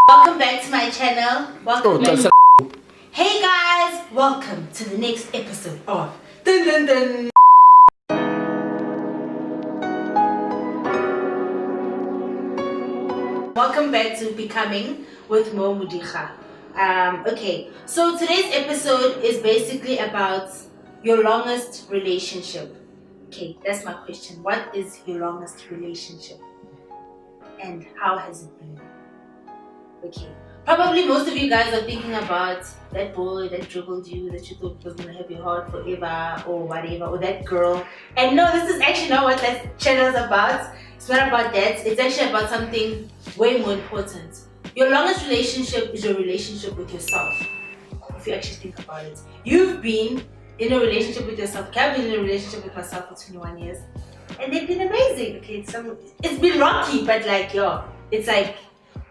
Welcome back to my channel. Welcome back. Hey guys, welcome to the next episode of Dun Dun Dun. Welcome back to Becoming with Moe Modiga. Okay, so today's episode is basically about your longest relationship. Okay, that's my question. What is your longest relationship? And how has it been? Okay. Probably most of you guys are thinking about that boy that dribbled you, that you thought was gonna have your heart forever or whatever, or that girl. And no, this is actually not what that channel is about. It's not about that. It's actually about something way more important. Your longest relationship is your relationship with yourself. If you actually think about it. You've been in a relationship with yourself. I've been in a relationship with myself for 21 years. And they've been amazing. Okay, it's been rocky, but like, yo, it's like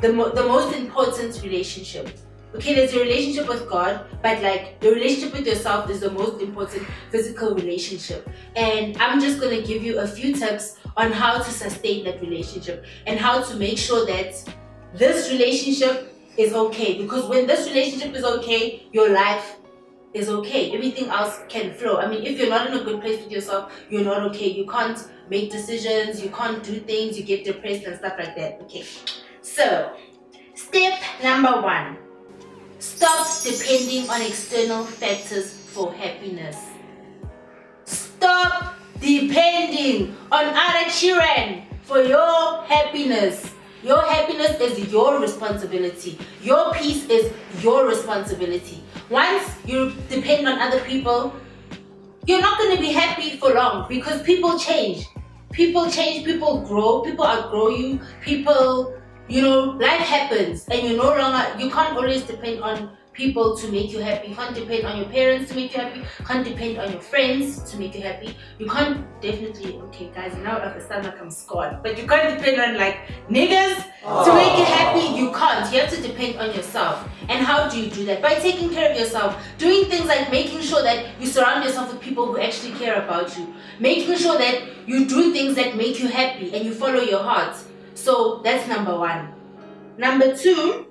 the most important relationship. Okay, there's your relationship with God, but like the relationship with yourself is the most important physical relationship. And I'm just gonna give you a few tips on how to sustain that relationship and how to make sure that this relationship is okay. Because when this relationship is okay, your life is okay. Everything else can flow. I mean, if you're not in a good place with yourself, you're not okay. You can't make decisions, you can't do things, you get depressed and stuff like that. Okay. So, step number 1. Stop depending on external factors for happiness. Stop depending on other children for your happiness. Your happiness is your responsibility. Your peace is your responsibility. Once you depend on other people, you're not going to be happy for long because people change. People change, people grow, people outgrow you, people, life happens and you can't always depend on people to make you happy. You can't depend on your parents to make you happy. You can't depend on your friends to make you happy. You can't okay guys, now I understand like I'm scared, but you can't depend on like niggas to make you happy. You can't. You have to depend on yourself. And how do you do that? By taking care of yourself, doing things like making sure that you surround yourself with people who actually care about you, making sure that you do things that make you happy and you follow your heart. So that's number 1. Number 2,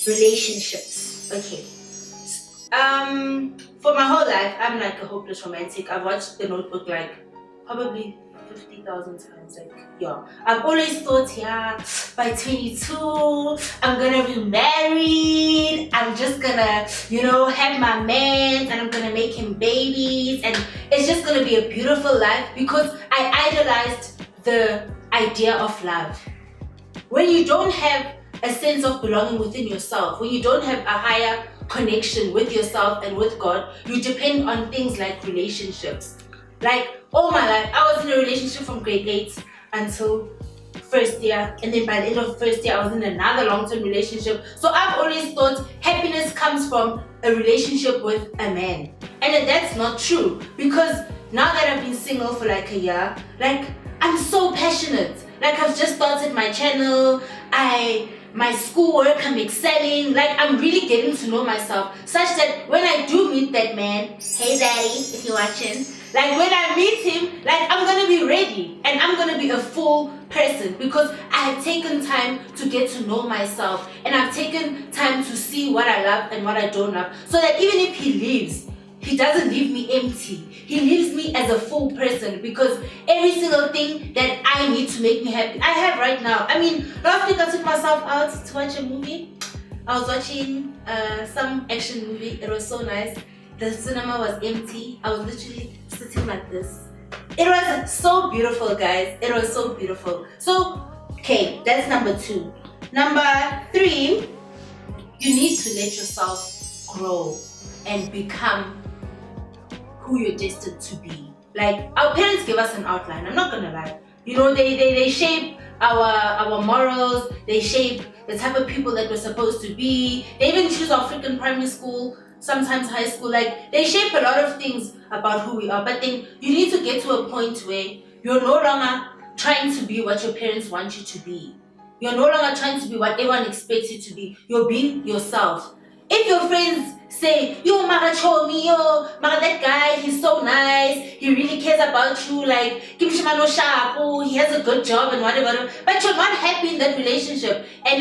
relationships. Okay. For my whole life, I'm like a hopeless romantic. I've watched The Notebook like probably 50,000 times. Like, yeah. I've always thought, yeah, by 22, I'm gonna be married. I'm just gonna, have my man and I'm gonna make him babies. And it's just gonna be a beautiful life because I idolized the idea of love. When you don't have a sense of belonging within yourself, when you don't have a higher connection with yourself and with God, you depend on things like relationships. Like all my life, I was in a relationship from grade 8 until first year, and then by the end of first year, I was in another long-term relationship. So I've always thought happiness comes from a relationship with a man, and that's not true. Because now that I've been single for like a year, like I'm so passionate. Like I've just started my channel, my schoolwork, I'm excelling, like I'm really getting to know myself such that when I do meet that man, hey daddy, if you're watching, like when I meet him, like I'm gonna be ready and I'm gonna be a full person because I have taken time to get to know myself and I've taken time to see what I love and what I don't love, so that even if he leaves, he doesn't leave me empty. He leaves me as a full person because every single thing that I need to make me happy, I have right now. I mean, last week I took myself out to watch a movie. I was watching some action movie. It was so nice. The cinema was empty. I was literally sitting like this. It was so beautiful, guys. It was so beautiful. So, okay, that's number 2. Number 3, you need to let yourself grow and become who you're destined to be. Like our parents give us an outline, I'm not gonna lie. They shape our morals, they shape the type of people that we're supposed to be. They even choose our freaking primary school, sometimes high school. Like they shape a lot of things about who we are. But then you need to get to a point where you're no longer trying to be what your parents want you to be. You're no longer trying to be what everyone expects you to be. You're being yourself. If your friends say, yo, Mara Chomi, yo, Mara, that guy, he's so nice, he really cares about you, like, give him no sharp, oh, he has a good job and whatever, but you're not happy in that relationship, and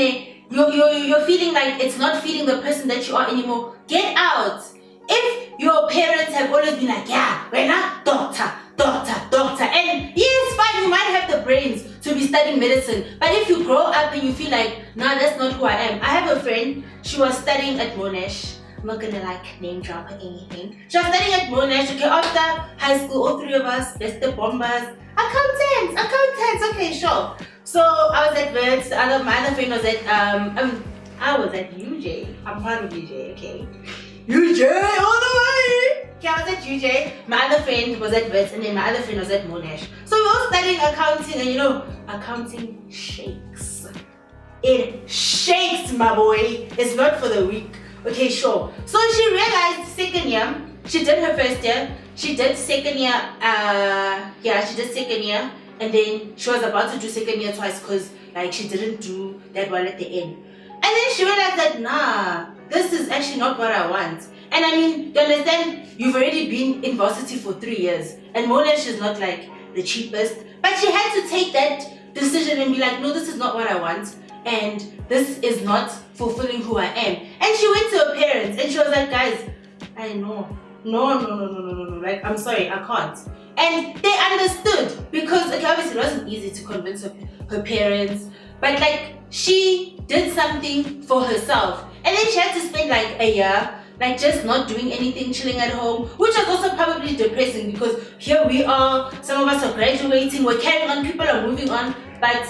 you're feeling like it's not feeling the person that you are anymore, get out. If your parents have always been like, yeah, we're not doctor, and yes, fine, you might have the brains to be studying medicine, but if you grow up and you feel like, nah, that's not who I am. I have a friend, she was studying at Monash. I'm not gonna like name drop or anything. She was studying at Monash. Okay, after high school, all three of us, that's the bombers, accountants, okay, sure. So I was at Verts, my other friend was at I was at UJ. I'm part of UJ, okay. UJ all the way! Okay, I was at UJ, my other friend was at Verts, and then my other friend was at Monash. So we were all studying accounting, and you know, accounting shakes. It shakes, my boy. It's not for the weak. Okay, sure. So she realized second year, she did her first year, she did second year, she did second year, and then she was about to do second year twice because like she didn't do that well at the end. And then she realized that nah, this is actually not what I want. And I mean, you understand, you've already been in varsity for 3 years, and Monash is not like the cheapest, but she had to take that decision and be like, no, this is not what I want, and this is not fulfilling who I am. And she went to her parents and she was like, guys, I know, no, like, I'm sorry, I can't. And they understood because, okay, obviously it wasn't easy to convince her parents, but like, she did something for herself. And then she had to spend like a year, like just not doing anything, chilling at home, which was also probably depressing because here we are, some of us are graduating, we're carrying on, people are moving on, but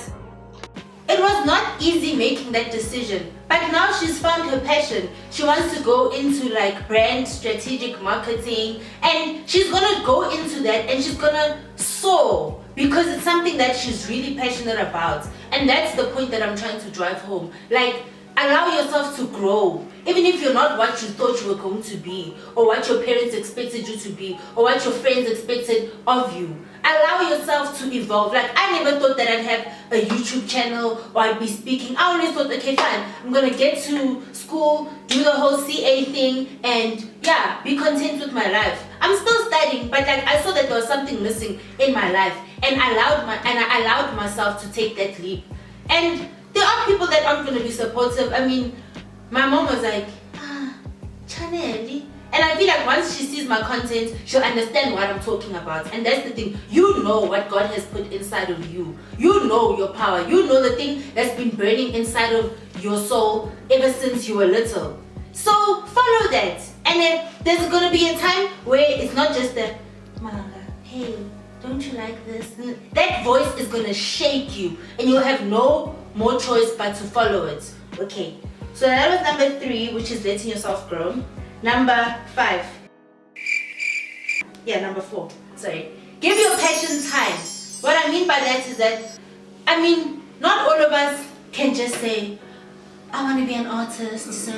it was not easy making that decision. But now she's found her passion. She wants to go into like brand strategic marketing, and she's gonna go into that and she's gonna soar because it's something that she's really passionate about. And that's the point that I'm trying to drive home. Like, allow yourself to grow. Even if you're not what you thought you were going to be, or what your parents expected you to be, or what your friends expected of you. Allow yourself to evolve. Like, I never thought that I'd have a YouTube channel or I'd be speaking. I always thought, okay, fine, I'm gonna get to school, do the whole CA thing, and yeah, be content with my life. I'm still studying, but like I saw that there was something missing in my life, and I allowed myself to take that leap. And there are people that aren't going to be supportive. I mean, my mom was like, Chanel. And I feel like once she sees my content, she'll understand what I'm talking about. And that's the thing. You know what God has put inside of you. You know your power. You know the thing that's been burning inside of your soul ever since you were little. So follow that. And then there's going to be a time where it's not just the, hey, don't you like this? That voice is going to shake you. And you'll have no more choice but to follow it. Okay, so that was number 3, which is letting yourself grow. Number 5. Yeah, number 4. Sorry. Give your passion time. What I mean by that is that, I mean, not all of us can just say, I want to be an artist, so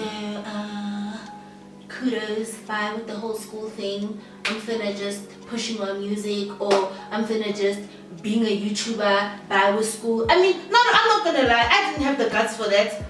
kudos, bye with the whole school thing. I'm finna just pushing on music, or I'm finna just being a YouTuber, bye with school. I mean, no, I'm not gonna lie, I didn't have the guts for that.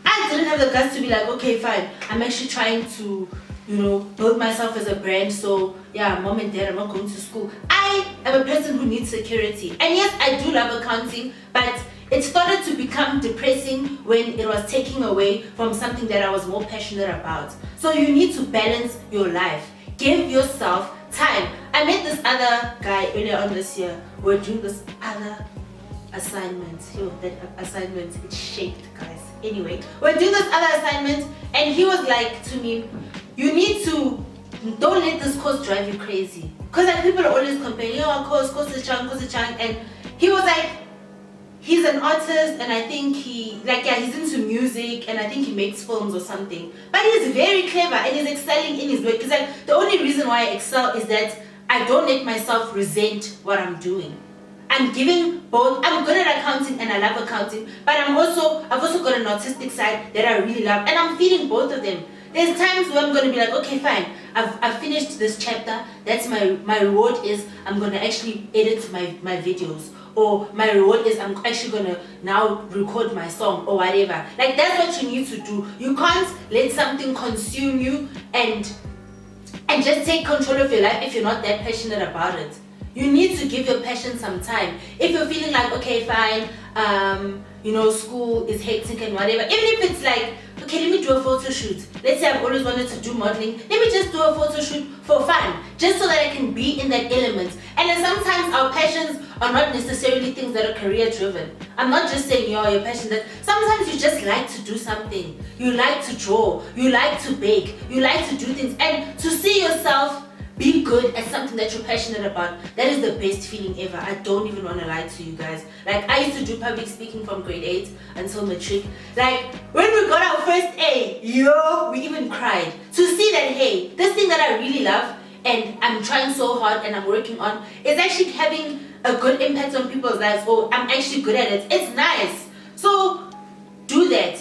I didn't have the guts to be like, okay, fine, I'm actually trying to, you know, build myself as a brand, so yeah, mom and dad, I'm not going to school. I am a person who needs security. And yes, I do love accounting, but it started to become depressing when it was taking away from something that I was more passionate about. So you need to balance your life. Give yourself time. I met this other guy earlier on this year. We're doing this other assignment. Yo, that assignment, it shaped, guys. Anyway, we're doing this other assignment, and he was like to me, you need to, don't let this course drive you crazy. Because like people are always comparing, course is chunk, and he was like, he's an artist, and I think he's into music, and I think he makes films or something. But he's very clever, and he's excelling in his work. It's like, the only reason why I excel is that I don't let myself resent what I'm doing. I'm giving both. I'm good at accounting and I love accounting, but I've also got an artistic side that I really love, and I'm feeding both of them. There's times where I'm going to be like, okay, fine, I've finished this chapter. That's my reward is I'm going to actually edit my videos. Or my reward is I'm actually going to now record my song or whatever. Like, that's what you need to do. You can't let something consume you and just take control of your life if you're not that passionate about it. You need to give your passion some time. If you're feeling like, okay, fine, school is hectic and whatever, even if it's like, okay, let me do a photo shoot. Let's say I've always wanted to do modeling. Let me just do a photo shoot for fun, just so that I can be in that element. And then sometimes our passions are not necessarily things that are career driven. I'm not just saying you're passionate. Sometimes you just like to do something. You like to draw. You like to bake. You like to do things. And to see yourself be good at something that you're passionate about, that is the best feeling ever. I don't even want to lie to you guys. Like, I used to do public speaking from grade 8 until matric. Like, when we got our first A, we even cried. To see that, hey, this thing that I really love and I'm trying so hard and I'm working on is actually having a good impact on people's lives. Oh, I'm actually good at it. It's nice. So do that.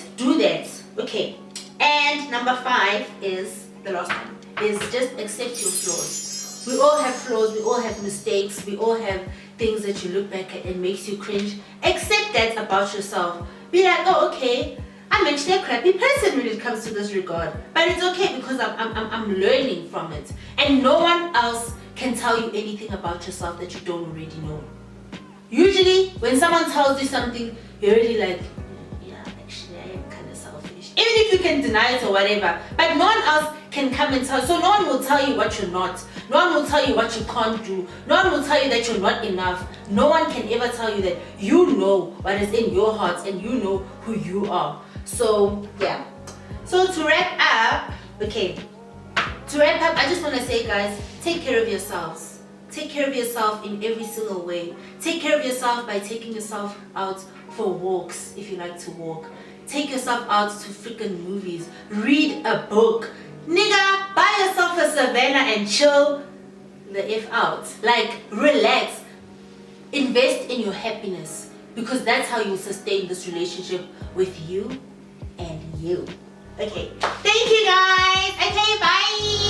Okay. And number 5 is the last one. Is just accept your flaws. We all have flaws, we all have mistakes, we all have things that you look back at and makes you cringe. Accept that about yourself. Be like, oh, okay, I'm actually a crappy person when it comes to this regard, but it's okay because I'm learning from it, and no one else can tell you anything about yourself that you don't already know. Usually when someone tells you something, you're already like, yeah, actually I am kind of selfish, even if you can deny it or whatever, but no one else can come and tell. So no one will tell you what you're not. No one will tell you what you can't do. No one will tell you that you're not enough. No one can ever tell you that. You know what is in your heart and you know who you are. So yeah. So to wrap up, I just want to say, guys, take care of yourselves. Take care of yourself in every single way. Take care of yourself by taking yourself out for walks if you like to walk. Take yourself out to freaking movies. Read a book. Nigga, buy yourself a Savannah and chill the F out. Like, relax. Invest in your happiness, because that's how you sustain this relationship with you and you. Okay, thank you guys. Okay, bye.